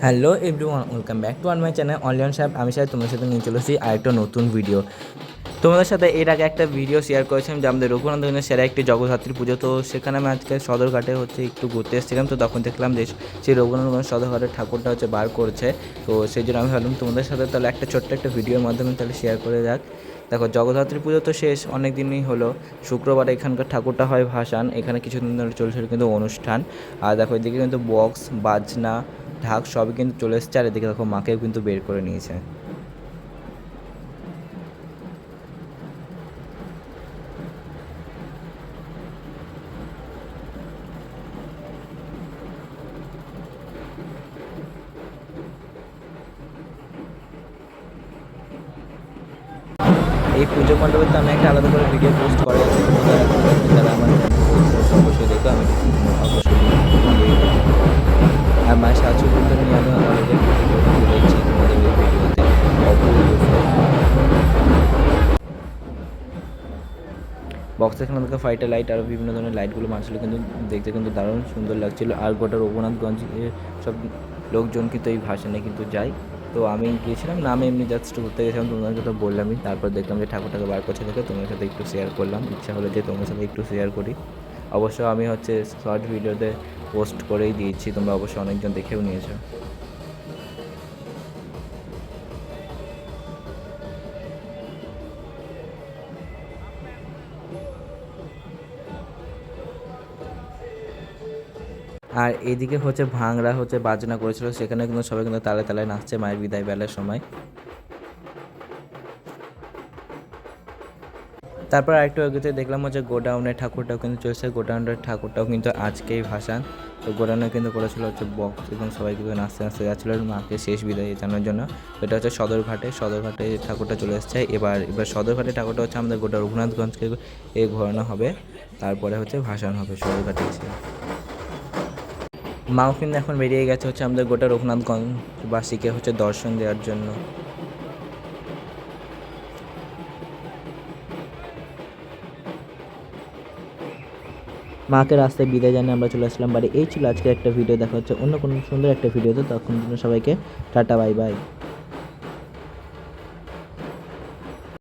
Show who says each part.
Speaker 1: Hello everyone, welcome back to my channel online সাহেব। আমি সাহেব তোমাদের সাথে নিয়ে চলেছি আরেকটা নতুন ভিডিও। তোমাদের সাথে এর আগে একটা ভিডিও শেয়ার করেছিলাম যে আমাদের রঘুনন্দনের সেরা একটি জগদ্ধাত্রী পুজো। তো সেখানে আমি আজকে সদরঘাটে একটু ঘুরতে এসেছিলাম। তো তখন দেখলাম যে সেই রঘুনন্দন সদরঘাটের ঠাকুরটা বার করছে। তো সেই জন্য আমি ভাবলাম তোমাদের সাথে তাহলে একটা ছোট্ট একটা ভিডিওর মাধ্যমে তাহলে শেয়ার করে যাক। দেখো, জগদ্ধাত্রী পুজো তো শেষ, অনেক দিনই হলো। শুক্রবার এখানকার ঠাকুরটা হয় ভাসান। এখানে কিছুদিন ধরে চলছিল কিন্তু অনুষ্ঠান। আর দেখো, এদিকে কিন্তু বক্স বাজনা ঢাক সবই কিন্তু চলে এসেছে। আর এদিকে দেখো, মাকেও কিন্তু বের করে নিয়েছে। এই পুজো মণ্ডপে তো আমি একটা আলাদা করে ভিডিও পোস্ট করা আছে, তারা আমার অবশ্যই দেখো। আমি অবশ্যই আর মায়ের সাহায্য করতে নিয়ে আমি অলরেডি তুলেছি তোমাদের এই ভিডিওতে। বক্স এখানে দেখো ফাইটার লাইট আর বিভিন্ন ধরনের লাইটগুলো মারছিল, কিন্তু দেখতে কিন্তু দারুণ সুন্দর লাগছিল। আর গোটা রঘুনাথগঞ্জের সব লোকজন কিন্তু এই ভাসানে কিন্তু যায়। তো আমি গিয়েছিলাম না, আমি এমনি জাস্ট ঘুরতে গেছিলাম, তোমাদেরকে তো বললামই। তারপর দেখলাম যে ঠাকুরটাকে বার করছে দেখে তোমার সাথে একটু শেয়ার করলাম। ইচ্ছা হলো যে তোমার সাথে একটু শেয়ার করি। অবশ্য আমি শর্ট ভিডিওতে পোস্ট করেই দিয়েছি, তোমরা অবশ্য অনেকজন দেখেও নিয়েছো। আর এইদিকে ভাংড়া বাজনা করেছিল, সেখানে কিন্তু সবাই কিন্তু তালে তালে নাচছে মায়ের বিদায় বেলার সময়। তারপর আরেকটু এগোতে দেখলাম গোডাউনের ঠাকুরটাও কিন্তু চলছে। গোডাউনের ঠাকুরটাও কিন্তু আজকেই ভাসান। তো গোডাউনে কিন্তু করেছিল বক্স, এবং সবাই কিন্তু নাচতে নাচতে যাচ্ছিল মাকে শেষ বিদায় জানানোর জন্য। এটা সদরঘাটে ঠাকুরটা চলে এসেছে। এবার সদরঘাটে ঠাকুরটা আমাদের গোটা রঘুনাথগঞ্জকে ঘোরানো হবে। তারপরে ভাসান হবে সদরঘাটে এসে। মাও কিন্তু এখন বেরিয়ে গেছে আমাদের গোটা রঘুনাথগঞ্জবাসীকে দর্শন দেওয়ার জন্য। মাকে রাস্তায় বিদায় জানিয়ে আমরা চলে আসলাম বাড়ি। এই ছিল আজকের একটা ভিডিও। দেখা হচ্ছে অন্য কোনো সুন্দর একটা ভিডিওতে। তখন সবাইকে টাটা, বাই বাই।